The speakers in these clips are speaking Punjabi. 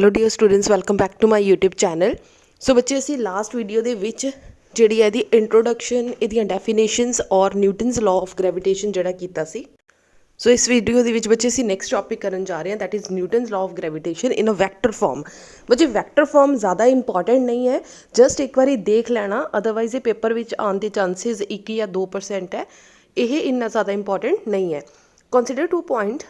Hello dear students, welcome back to my YouTube channel. So ਬੱਚੇ, ਅਸੀਂ ਲਾਸਟ ਵੀਡੀਓ ਦੇ ਵਿੱਚ ਜਿਹੜੀ ਇਹਦੀ ਇੰਟਰੋਡਕਸ਼ਨ, ਇਹਦੀਆਂ ਡੈਫੀਨੇਸ਼ਨਸ ਔਰ ਨਿਊਟਨਸ ਲਾਅ ਆਫ ਗ੍ਰੈਵੀਟੇਸ਼ਨ ਜਿਹੜਾ ਕੀਤਾ ਸੀ। ਸੋ ਇਸ ਵੀਡੀਓ ਦੇ ਵਿੱਚ ਬੱਚੇ ਅਸੀਂ ਨੈਕਸਟ ਟੌਪਿਕ ਕਰਨ ਜਾ ਰਹੇ ਹਾਂ, that is Newton's law of gravitation in a vector form. ਬੱਚੇ ਵੈਕਟਰ ਫਾਰਮ ਜ਼ਿਆਦਾ ਇੰਪੋਰਟੈਂਟ ਨਹੀਂ ਹੈ, ਜਸਟ ਇੱਕ ਵਾਰੀ ਦੇਖ ਲੈਣਾ, ਅਦਰਵਾਈਜ਼ ਇਹ ਪੇਪਰ ਵਿੱਚ ਆਉਣ ਦੇ ਚਾਂਸਿਸ 1 ਜਾਂ 2% ਹੈ। ਇਹ ਇੰਨਾ ਜ਼ਿਆਦਾ ਇੰਪੋਰਟੈਂਟ ਨਹੀਂ ਹੈ। Consider 2 point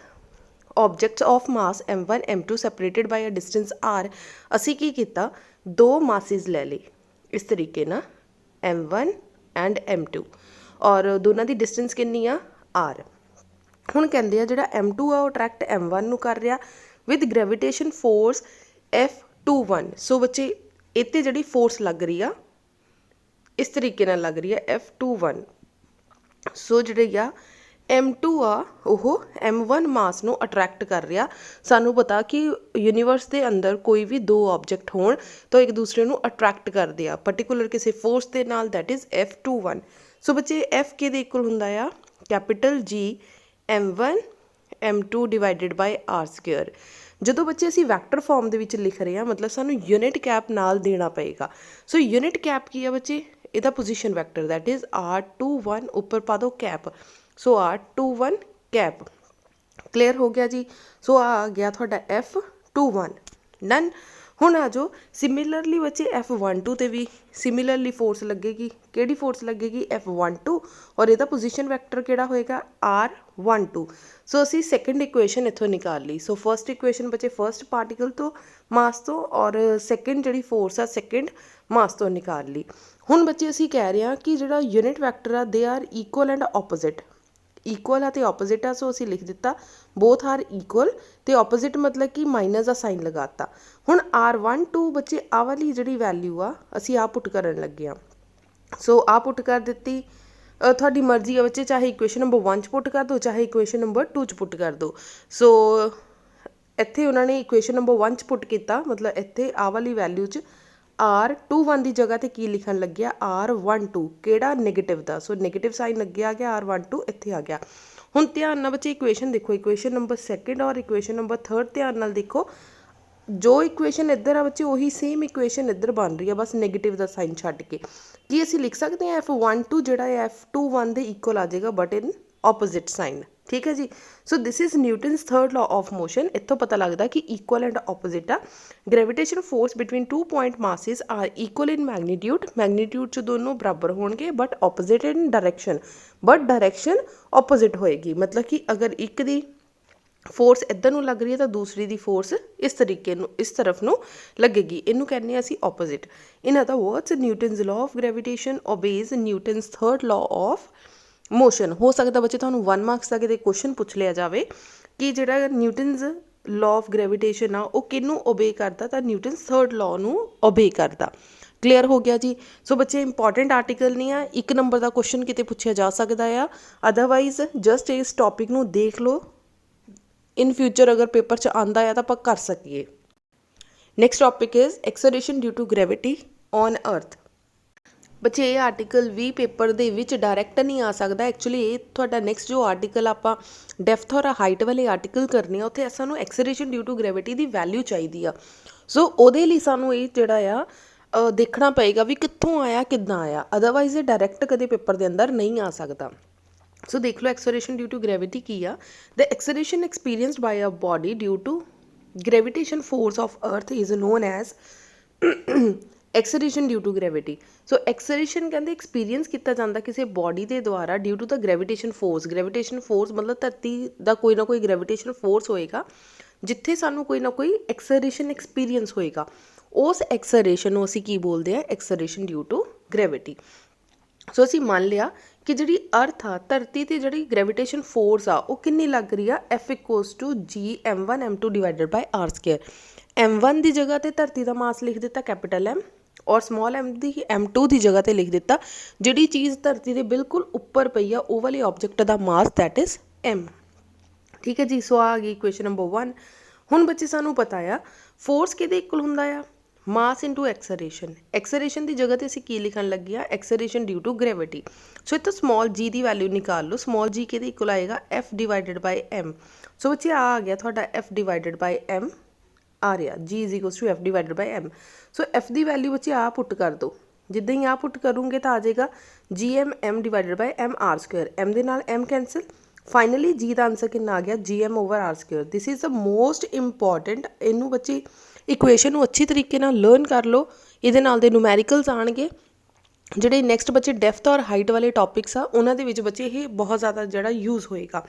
objects of mass m1 m2 separated by a distance r। ਅਸੀਂ ਕੀ ਕੀਤਾ, ਦੋ ਮਾਸਿਸ ਲੈ ਲਈ ਇਸ ਤਰੀਕੇ ਨਾਲ, m1 ਐਂਡ m2, ਔਰ ਦੋਨਾਂ ਦੀ ਡਿਸਟੈਂਸ ਕਿੰਨੀ ਆ, r। ਹੁਣ ਕਹਿੰਦੇ ਆ ਜਿਹੜਾ m2 ਆ ਉਹ ਅਟਰੈਕਟ m1 ਨੂੰ ਕਰ ਰਿਹਾ ਵਿਦ ਗ੍ਰੈਵੀਟੇਸ਼ਨ ਫੋਰਸ F21। ਸੋ ਬੱਚੇ ਇੱਥੇ ਜਿਹੜੀ ਫੋਰਸ ਲੱਗ ਰਹੀ ਆ ਇਸ ਤਰੀਕੇ ਨਾਲ ਲੱਗ ਰਹੀ ਆ F21। ਸੋ ਜਿਹੜੀ ਆ m2 ਆ ਉਹ m1 ਮਾਸ ਨੂੰ ਅਟਰੈਕਟ ਕਰ ਰਿਹਾ। ਸਾਨੂੰ ਪਤਾ ਕਿ ਯੂਨੀਵਰਸ ਦੇ ਅੰਦਰ ਕੋਈ ਵੀ ਦੋ ਆਬਜੈਕਟ ਹੋਣ ਤਾਂ ਇੱਕ ਦੂਸਰੇ ਨੂੰ ਅਟਰੈਕਟ ਕਰਦੇ ਆ ਪਰਟੀਕੂਲਰ ਕਿਸੇ ਫੋਰਸ ਦੇ ਨਾਲ, ਦੈਟ ਇਜ਼ F21। ਸੋ ਬੱਚੇ F ਕਿਹਦੇ ਇਕੁਅਲ ਹੁੰਦਾ ਆ, capital G m1 m2 divided by r square. ਜਦੋਂ ਬੱਚੇ ਅਸੀਂ ਵੈਕਟਰ ਫਾਰਮ ਦੇ ਵਿੱਚ ਲਿਖ ਰਹੇ ਹਾਂ, ਮਤਲਬ ਸਾਨੂੰ ਯੂਨਿਟ ਕੈਪ ਨਾਲ ਦੇਣਾ ਪਏਗਾ। ਸੋ ਯੂਨਿਟ ਕੈਪ ਕੀ ਆ ਬੱਚੇ, ਇਹਦਾ position vector, that is r21, ਉੱਪਰ ਪਾ ਦਿਓ ਕੈਪ, ਸੋ r21 ਕੈਪ। ਕਲੀਅਰ ਹੋ ਗਿਆ ਜੀ। ਸੋ ਆ ਗਿਆ ਤੁਹਾਡਾ F21 ਡਨ। ਹੁਣ ਆ ਜਾਓ ਸਿਮਿਲਰਲੀ ਬੱਚੇ F12 ਤੇ ਵੀ ਸਿਮਿਲਰਲੀ ਫੋਰਸ ਲੱਗੇਗੀ। ਕਿਹੜੀ ਫੋਰਸ ਲੱਗੇਗੀ, F12, ਔਰ ਇਹਦਾ ਪੋਜੀਸ਼ਨ ਵੈਕਟਰ ਕਿਹੜਾ ਹੋਏਗਾ, r12। ਸੋ ਅਸੀਂ ਸੈਕਿੰਡ ਇਕੁਏਸ਼ਨ ਇੱਥੋਂ ਨਿਕਾਲ ਲਈ। ਸੋ ਫਸਟ ਇਕੁਏਸ਼ਨ ਬੱਚੇ ਫਸਟ ਪਾਰਟੀਕਲ ਤੋਂ ਮਾਸ ਤੋਂ, ਔਰ ਸੈਕਿੰਡ ਜਿਹੜੀ ਫੋਰਸ ਆ ਸੈਕਿੰਡ ਮਾਸ ਤੋਂ ਨਿਕਾਲ ਲਈ। ਹੁਣ ਬੱਚੇ ਅਸੀਂ ਕਹਿ ਰਹੇ ਹਾਂ ਕਿ ਜਿਹੜਾ ਯੂਨਿਟ ਵੈਕਟਰ ਆ they are equal and opposite. Equal ਆ ਅਤੇ ਆਪੋਜ਼ਿਟ ਆ, ਸੋ ਅਸੀਂ ਲਿਖ ਦਿੱਤਾ ਬੋਥ ਆਰ ਇਕੁਅਲ, ਅਤੇ ਆਪੋਜ਼ਿਟ ਮਤਲਬ ਕਿ ਮਾਈਨਸ ਦਾ ਸਾਈਨ ਲਗਾਤਾ। ਹੁਣ r12 ਬੱਚੇ ਆਹ ਵਾਲੀ ਜਿਹੜੀ ਵੈਲਿਊ ਆ ਅਸੀਂ ਆਹ ਪੁੱਟ ਕਰਨ ਲੱਗੇ ਹਾਂ। ਸੋ ਆਹ ਪੁੱਟ ਕਰ ਦਿੱਤੀ, ਤੁਹਾਡੀ ਮਰਜ਼ੀ ਆ ਬੱਚੇ, ਚਾਹੇ ਇਕੁਏਸ਼ਨ ਨੰਬਰ 1 'ਚ ਪੁੱਟ ਕਰ ਦਿਓ, ਚਾਹੇ ਇਕੁਏਸ਼ਨ ਨੰਬਰ 2 'ਚ ਪੁੱਟ ਕਰ ਦਿਓ। ਸੋ ਇੱਥੇ ਉਹਨਾਂ ਨੇ ਇਕੁਏਸ਼ਨ ਨੰਬਰ 1 'ਚ ਪੁੱਟ ਕੀਤਾ, ਮਤਲਬ ਇੱਥੇ ਆਹ ਵਾਲੀ ਵੈਲਿਊ 'ਚ r21 ਦੀ ਜਗ੍ਹਾ 'ਤੇ ਕੀ ਲਿਖਣ ਲੱਗਿਆ, r12, ਕਿਹੜਾ, ਨੈਗੇਟਿਵ ਦਾ। ਸੋ ਨੈਗੇਟਿਵ ਸਾਈਨ ਲੱਗਿਆ ਆ ਗਿਆ, r12 ਇੱਥੇ ਆ ਗਿਆ। ਹੁਣ ਧਿਆਨ ਨਾਲ ਬੱਚੇ ਇਕੁਏਸ਼ਨ ਦੇਖੋ, ਇਕੁਏਸ਼ਨ ਨੰਬਰ 2 ਔਰ ਇਕੁਏਸ਼ਨ ਨੰਬਰ 3 ਧਿਆਨ ਨਾਲ ਦੇਖੋ। ਜੋ ਇਕੁਏਸ਼ਨ ਇੱਧਰ ਆ ਬੱਚੇ ਉਹੀ ਸੇਮ ਇਕੁਏਸ਼ਨ ਇੱਧਰ ਬਣ ਰਹੀ ਆ, ਬਸ ਨੈਗੇਟਿਵ ਦਾ ਸਾਈਨ ਛੱਡ ਕੇ। ਕੀ ਅਸੀਂ ਲਿਖ ਸਕਦੇ ਹਾਂ F12 ਜਿਹੜਾ ਹੈ F21 ਦੇ ਇਕੁਅਲ ਆ ਜਾਏਗਾ, ਬਟ ਇਨ ਆਪੋਜ਼ਿਟ ਸਾਈਨ। ਠੀਕ ਹੈ ਜੀ। So this is Newton's third law of motion. ਇੱਥੋਂ ਪਤਾ ਲੱਗਦਾ ਕਿ ਇਕੁਅਲ ਐਂਡ ਆਪੋਜ਼ਿਟ ਆ। Gravitation force between 2 point masses are equal in magnitude. Magnitude 'ਚ ਦੋਨੋਂ ਬਰਾਬਰ ਹੋਣਗੇ, but opposite in direction, but direction opposite ਹੋਏਗੀ। ਮਤਲਬ ਕਿ ਅਗਰ ਇੱਕ ਦੀ ਫੋਰਸ ਇੱਧਰ ਨੂੰ ਲੱਗ ਰਹੀ ਹੈ ਤਾਂ ਦੂਸਰੀ ਦੀ ਫੋਰਸ ਇਸ ਤਰੀਕੇ ਨੂੰ, ਇਸ ਤਰਫ ਨੂੰ ਲੱਗੇਗੀ। ਇਹਨੂੰ ਕਹਿੰਦੇ ਹਾਂ ਅਸੀਂ opposite. In other words, Newton's law of gravitation obeys Newton's third law of motion. ਹੋ ਸਕਦਾ ਬੱਚੇ ਤੁਹਾਨੂੰ 1 ਮਾਰਕਸ ਦਾ ਕਿਤੇ ਕੁਐਸਚਨ ਪੁੱਛ ਲਿਆ ਜਾਵੇ ਕਿ ਜਿਹੜਾ ਨਿਊਟਨਸ ਲਾਅ ਆਫ ਗ੍ਰੈਵੀਟੇਸ਼ਨ ਆ ਉਹ ਕਿਹਨੂੰ ਓਬੇ ਕਰਦਾ, ਤਾਂ ਨਿਊਟਨਸ ਥਰਡ ਲਾਅ ਨੂੰ ਓਬੇ ਕਰਦਾ। ਕਲੀਅਰ ਹੋ ਗਿਆ ਜੀ। ਸੋ ਬੱਚੇ ਇੰਪੋਰਟੈਂਟ ਆਰਟੀਕਲ ਨਹੀਂ ਆ, 1 ਨੰਬਰ ਦਾ ਕੁਐਸਚਨ ਕਿਤੇ ਪੁੱਛਿਆ ਜਾ ਸਕਦਾ ਆ, ਅਦਰਵਾਈਜ਼ ਜਸਟ ਇਸ ਟੌਪਿਕ ਨੂੰ ਦੇਖ ਲਓ, ਇਨ ਫਿਊਚਰ ਅਗਰ ਪੇਪਰ 'ਚ ਆਉਂਦਾ ਆ ਤਾਂ ਆਪਾਂ ਕਰ ਸਕੀਏ। Next topic is acceleration due to gravity on earth. ਬੱਚੇ ਇਹ ਆਰਟੀਕਲ ਵੀ ਪੇਪਰ ਦੇ ਵਿੱਚ ਡਾਇਰੈਕਟ ਨਹੀਂ ਆ ਸਕਦਾ। ਐਕਚੁਅਲੀ ਇਹ ਤੁਹਾਡਾ ਨੈਕਸਟ ਜੋ ਆਰਟੀਕਲ ਆਪਾਂ ਡੈਫਥ ਔਰ ਹਾਈਟ ਵਾਲੇ ਆਰਟੀਕਲ ਕਰਨੇ ਆ, ਉੱਥੇ ਸਾਨੂੰ acceleration due to gravity the value ਚਾਹੀਦੀ ਆ। ਸੋ ਉਹਦੇ ਲਈ ਸਾਨੂੰ ਇਹ ਜਿਹੜਾ ਆ ਦੇਖਣਾ ਪਏਗਾ ਵੀ ਕਿੱਥੋਂ ਆਇਆ, ਕਿੱਦਾਂ ਆਇਆ, ਅਦਰਵਾਈਜ਼ ਇਹ ਡਾਇਰੈਕਟ ਕਦੇ ਪੇਪਰ ਦੇ ਅੰਦਰ ਨਹੀਂ ਆ ਸਕਦਾ। ਸੋ ਦੇਖ ਲਓ ਐਕਸਲਰੇਸ਼ਨ ਡਿਊ ਟੂ ਗ੍ਰੈਵਿਟੀ ਕੀ ਆ। The acceleration experienced by a body due to gravitation force of earth is known as acceleration due to gravity. So acceleration ਕਹਿੰਦੇ ਐਕਸਪੀਰੀਅੰਸ ਕੀਤਾ ਜਾਂਦਾ ਕਿਸੇ ਬੋਡੀ ਦੇ ਦੁਆਰਾ due to the gravitation force. Gravitation force ਮਤਲਬ ਧਰਤੀ ਦਾ ਕੋਈ ਨਾ ਕੋਈ ਗ੍ਰੈਵੀਟੇਸ਼ਨ ਫੋਰਸ ਹੋਏਗਾ ਜਿੱਥੇ ਸਾਨੂੰ ਕੋਈ ਨਾ ਕੋਈ ਐਕਸਲਰੇਸ਼ਨ ਐਕਸਪੀਰੀਅੰਸ ਹੋਏਗਾ। ਉਸ ਐਕਸਲਰੇਸ਼ਨ ਨੂੰ ਅਸੀਂ ਕੀ ਬੋਲਦੇ ਹਾਂ, ਐਕਸਲਰੇਸ਼ਨ ਡਿਊ ਟੂ ਗ੍ਰੈਵਿਟੀ। ਸੋ ਅਸੀਂ ਮੰਨ ਲਿਆ ਕਿ ਜਿਹੜੀ ਅਰਥ ਆ, ਧਰਤੀ 'ਤੇ ਜਿਹੜੀ ਗ੍ਰੈਵੀਟੇਸ਼ਨ ਫੋਰਸ ਆ ਉਹ ਕਿੰਨੀ ਲੱਗ ਰਹੀ ਆ, F=G m1 m2 divided by r square. m1 ਦੀ ਜਗ੍ਹਾ 'ਤੇ ਧਰਤੀ ਦਾ ਮਾਸ ਲਿਖ ਦਿੱਤਾ ਕੈਪੀਟਲ M, ਔਰ ਸਮਾਲ m2 ਦੀ ਜਗ੍ਹਾ 'ਤੇ ਲਿਖ ਦਿੱਤਾ ਜਿਹੜੀ ਚੀਜ਼ ਧਰਤੀ ਦੇ ਬਿਲਕੁਲ ਉੱਪਰ ਪਈ ਆ ਉਹ ਵਾਲੇ object the mass, that is M। ਠੀਕ ਹੈ ਜੀ। ਸੋ ਆ ਗਈ ਇਕੁਏਸ਼ਨ ਨੰਬਰ 1। ਹੁਣ ਬੱਚੇ ਸਾਨੂੰ ਪਤਾ ਆ ਫੋਰਸ ਕਿਹਦੇ ਇਕੁਅਲ ਹੁੰਦਾ ਆ, ਮਾਸ ਇੰਟੂ ਐਕਸਲਰੇਸ਼ਨ। ਐਕਸਲਰੇਸ਼ਨ ਦੀ ਜਗ੍ਹਾ 'ਤੇ ਅਸੀਂ ਕੀ ਲਿਖਣ ਲੱਗੇ ਆ, acceleration due to gravity. So ਇੱਥੋਂ ਸਮਾਲ g ਦੀ ਵੈਲਿਊ ਨਿਕਾਲ ਲਓ। ਸਮਾਲ g ਕਿਹਦੇ ਇਕੁਅਲ ਆਏਗਾ, F divided by M। So ਬੱਚੇ ਆ ਗਿਆ ਤੁਹਾਡਾ F ਡਿਵਾਈਡਡ ਬਾਈ M आ रहा g is equals to F divided by M. So F की वैल्यू बच्चे आ पुट कर दो, जिद्दां ही आ पुट करोगे तो आ जाएगा G M divided by M R square, M दे नाल एम कैंसल, फाइनली जी का आंसर कितना आ गया G M over R square. This is the most important, इनू बच्चे इक्वेशन अच्छी तरीके नाल लर्न कर लो, ये नाल दे न्यूमैरिकल्स आएंगे ਜਿਹੜੇ ਨੈਕਸਟ ਬੱਚੇ ਡੈਫਥ ਔਰ ਹਾਈਟ ਵਾਲੇ ਟੌਪਿਕਸ ਆ ਉਹਨਾਂ ਦੇ ਵਿੱਚ ਬੱਚੇ ਇਹ ਬਹੁਤ ਜ਼ਿਆਦਾ ਜਿਹੜਾ ਯੂਜ਼ ਹੋਏਗਾ।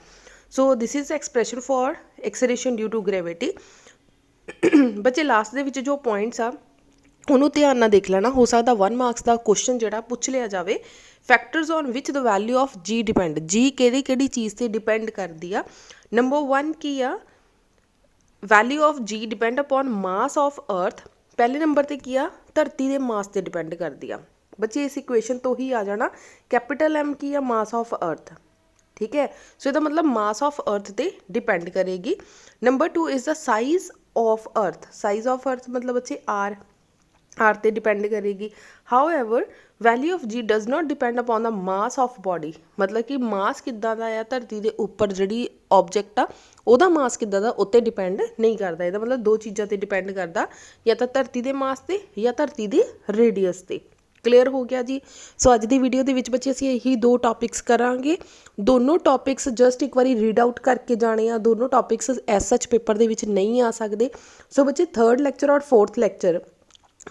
So this is expression for acceleration due to gravity. ਬੱਚੇ ਲਾਸਟ ਦੇ ਵਿੱਚ ਜੋ ਪੁਆਇੰਟਸ ਆ ਉਹਨੂੰ ਧਿਆਨ ਨਾਲ ਦੇਖ ਲੈਣਾ, ਹੋ ਸਕਦਾ 1 ਮਾਰਕਸ ਦਾ ਕੁਐਸਚਨ ਜਿਹੜਾ ਪੁੱਛ ਲਿਆ ਜਾਵੇ। Factors on which the value of ਜੀ ਡਿਪੈਂਡ, ਜੀ ਕਿਹੜੀ ਚੀਜ਼ 'ਤੇ ਡਿਪੈਂਡ ਕਰਦੀ ਆ। ਨੰਬਰ 1 ਕੀ ਆ, ਵੈਲਿਊ ਆਫ ਜੀ ਡਿਪੈਂਡ ਅਪੋਨ ਮਾਸ ਆਫ ਅਰਥ। ਪਹਿਲੇ ਨੰਬਰ 'ਤੇ ਕੀ ਆ, ਧਰਤੀ ਦੇ ਮਾਸ 'ਤੇ ਡਿਪੈਂਡ ਕਰਦੀ ਆ। ਬੱਚੇ ਇਸ ਇਕੁਏਸ਼ਨ ਤੋਂ ਹੀ ਆ ਜਾਣਾ, ਕੈਪੀਟਲ ਐਮ ਕੀ ਆ, ਮਾਸ ਆਫ ਅਰਥ, ਠੀਕ ਹੈ। ਸੋ ਇਹਦਾ ਮਤਲਬ ਮਾਸ ਆਫ ਅਰਥ 'ਤੇ ਡਿਪੈਂਡ ਕਰੇਗੀ। Number 2 is the size of ਅਰਥ, ਸਾਈਜ਼ ਆਫ ਅਰਥ ਮਤਲਬ ਬੱਚੇ ਆਰ 'ਤੇ ਡਿਪੈਂਡ ਕਰੇਗੀ। ਹਾਊ ਐਵਰ ਵੈਲਿਊ ਆਫ ਜੀ does note depend upon the mass of body, ਮਤਲਬ ਕਿ ਮਾਸ ਕਿੱਦਾਂ ਦਾ ਆ ਧਰਤੀ ਦੇ ਉੱਪਰ ਜਿਹੜੀ ਆਬਜੈਕਟ ਆ ਉਹਦਾ ਮਾਸ ਕਿੱਦਾਂ ਦਾ ਉੱਤੇ ਡਿਪੈਂਡ ਨਹੀਂ ਕਰਦਾ। ਇਹਦਾ ਮਤਲਬ ਦੋ ਚੀਜ਼ਾਂ 'ਤੇ ਡਿਪੈਂਡ ਕਰਦਾ, ਜਾਂ ਤਾਂ ਧਰਤੀ ਦੇ ਮਾਸ 'ਤੇ ਜਾਂ ਧਰਤੀ ਦੇ ਰੇਡੀਅਸ 'ਤੇ। ਕਲੀਅਰ ਹੋ ਗਿਆ ਜੀ। ਸੋ ਅੱਜ ਦੀ ਵੀਡੀਓ ਦੇ ਵਿੱਚ ਬੱਚੇ ਅਸੀਂ ਇਹੀ 2 ਟੌਪਿਕਸ ਕਰਾਂਗੇ। ਦੋਨੋਂ ਟੌਪਿਕਸ ਜਸਟ ਇੱਕ ਵਾਰੀ ਰੀਡ ਆਊਟ ਕਰਕੇ ਜਾਣੇ ਆ, ਦੋਨੋਂ ਟੌਪਿਕਸ ਐਸ ਸੱਚ ਪੇਪਰ ਦੇ ਵਿੱਚ ਨਹੀਂ ਆ ਸਕਦੇ। ਸੋ ਬੱਚੇ 3rd ਲੈਕਚਰ ਔਰ 4th ਲੈਕਚਰ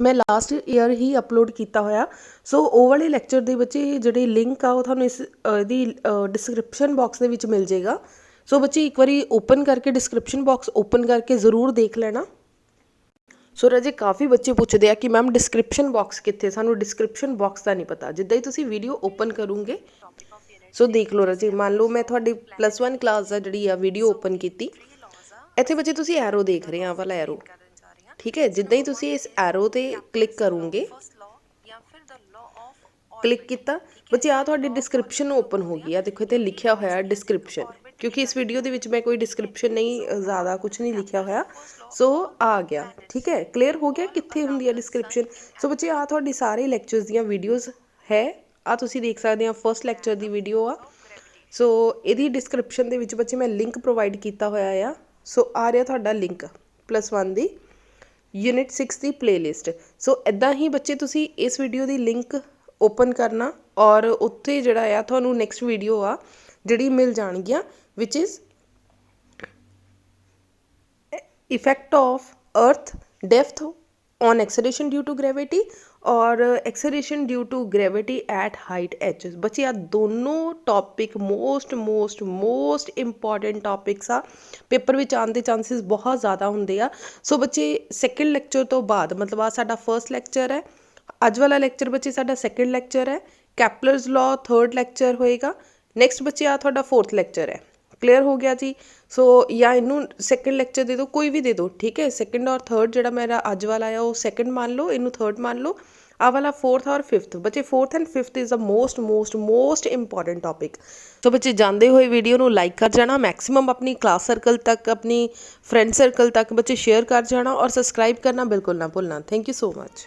ਮੈਂ ਲਾਸਟ ਈਅਰ ਹੀ ਅਪਲੋਡ ਕੀਤਾ ਹੋਇਆ। ਸੋ ਉਹ ਵਾਲੇ ਲੈਕਚਰ ਦੇ ਬੱਚੇ ਜਿਹੜੇ ਲਿੰਕ ਆ ਉਹ ਤੁਹਾਨੂੰ ਇਸ ਇਹਦੀ ਡਿਸਕ੍ਰਿਪਸ਼ਨ ਬਾਕਸ ਦੇ ਵਿੱਚ ਮਿਲ ਜਾਏਗਾ। ਸੋ ਬੱਚੇ ਇੱਕ ਵਾਰੀ ਓਪਨ ਕਰਕੇ ਡਿਸਕ੍ਰਿਪਸ਼ਨ ਬਾਕਸ ਓਪਨ ਕਰਕੇ ਜ਼ਰੂਰ ਦੇਖ ਲੈਣਾ। ਸੋ ਰਾਜੇ ਕਾਫੀ ਬੱਚੇ ਪੁੱਛਦੇ ਆ ਕਿ ਮੈਮ ਡਿਸਕ੍ਰਿਪਸ਼ਨ ਬਾਕਸ ਕਿੱਥੇ, ਸਾਨੂੰ ਡਿਸਕ੍ਰਿਪਸ਼ਨ ਬਾਕਸ ਦਾ ਨਹੀਂ ਪਤਾ। ਜਿੱਦਾਂ ਹੀ ਤੁਸੀਂ ਵੀਡੀਓ ਓਪਨ ਕਰੋਗੇ ਸੋ ਦੇਖ ਲਓ ਰਾਜੇ, ਮੰਨ ਲਓ ਮੈਂ ਤੁਹਾਡੀ +1 ਕਲਾਸ ਦਾ ਜਿਹੜੀ ਆ ਵੀਡੀਓ ਓਪਨ ਕੀਤੀ, ਇੱਥੇ ਬੱਚੇ ਤੁਸੀਂ ਐਰੋ ਦੇਖ ਰਹੇ ਆ ਵਾਲਾ ਐਰੋ, ਠੀਕ ਹੈ। ਜਿੱਦਾਂ ਹੀ ਤੁਸੀਂ ਇਸ ਐਰੋ 'ਤੇ ਕਲਿੱਕ ਕਰੋਗੇ, ਕਲਿੱਕ ਕੀਤਾ ਬੱਚੇ ਆ ਤੁਹਾਡੀ ਡਿਸਕ੍ਰਿਪਸ਼ਨ ਓਪਨ ਹੋ ਗਈ ਆ। ਦੇਖੋ ਇੱਥੇ ਲਿਖਿਆ ਹੋਇਆ ਡਿਸਕ੍ਰਿਪਸ਼ਨ, ਕਿਉਂਕਿ ਇਸ ਵੀਡੀਓ ਦੇ ਵਿੱਚ ਮੈਂ ਕੋਈ ਡਿਸਕ੍ਰਿਪਸ਼ਨ ਨਹੀਂ, ਜ਼ਿਆਦਾ ਕੁਝ ਨਹੀਂ ਲਿਖਿਆ ਹੋਇਆ। ਸੋ ਆ ਗਿਆ, ਠੀਕ ਹੈ। ਕਲੀਅਰ ਹੋ ਗਿਆ ਕਿੱਥੇ ਹੁੰਦੀ ਹੈ ਡਿਸਕ੍ਰਿਪਸ਼ਨ। ਸੋ ਬੱਚੇ ਆ ਤੁਹਾਡੀ ਸਾਰੇ ਲੈਕਚਰਸ ਦੀਆਂ ਵੀਡੀਓਜ਼ ਹੈ, ਆ ਤੁਸੀਂ ਦੇਖ ਸਕਦੇ ਆ। ਫਸਟ ਲੈਕਚਰ ਦੀ ਵੀਡੀਓ ਆ। ਸੋ ਇਹਦੀ ਡਿਸਕ੍ਰਿਪਸ਼ਨ ਦੇ ਵਿੱਚ ਬੱਚੇ ਮੈਂ ਲਿੰਕ ਪ੍ਰੋਵਾਈਡ ਕੀਤਾ ਹੋਇਆ ਆ। ਸੋ ਆ ਰਿਹਾ ਤੁਹਾਡਾ ਲਿੰਕ +1 ਦੀ ਯੂਨਿਟ 6 ਦੀ ਪਲੇਲਿਸਟ। ਸੋ ਇੱਦਾਂ ਹੀ ਬੱਚੇ ਤੁਸੀਂ ਇਸ ਵੀਡੀਓ ਦੀ ਲਿੰਕ ਓਪਨ ਕਰਨਾ ਔਰ ਉੱਥੇ ਜਿਹੜਾ ਆ ਤੁਹਾਨੂੰ ਨੈਕਸਟ ਵੀਡੀਓ ਆ ਜਿਹੜੀ ਮਿਲ ਜਾਣਗੀਆਂ, which is effect of earth depth on acceleration due to gravity और acceleration due to gravity at height H. बच्चे आ दोनों टॉपिक मोस्ट इंपॉर्टेंट टॉपिक्स आ, पेपर में आने के चांसिस बहुत ज़्यादा होंगे आ। सो बच्चे सैकेंड लैक्चर तो बाद मतलब आ साडा फर्स्ट लैक्चर है, अज वाला लैक्चर बच्चे साडा सैकेंड लैक्चर है, कैपलर्स लॉ 3rd लैक्चर होएगा। नैक्सट बच्चे आ तुहाडा 4th लैक्चर है। क्लियर हो गया जी। सो या इनू सैकेंड लैक्चर दे दो, कोई भी दे दो, ठीक है। सैकेंड और 3rd जो मेरा अज वाला है वो सैकेंड मान लो, इनू 3rd मान लो, आ वाला 4th और 5th। बच्चे 4th and 5th is the most important topic. तो बच्चे जाते हुए वीडियो को लाइक कर जाना, मैक्सिमम अपनी क्लास सर्कल तक, अपनी फ्रेंड सर्कल तक बच्चे शेयर कर जाना और सबसक्राइब करना बिल्कुल ना भूलना। Thank you so much.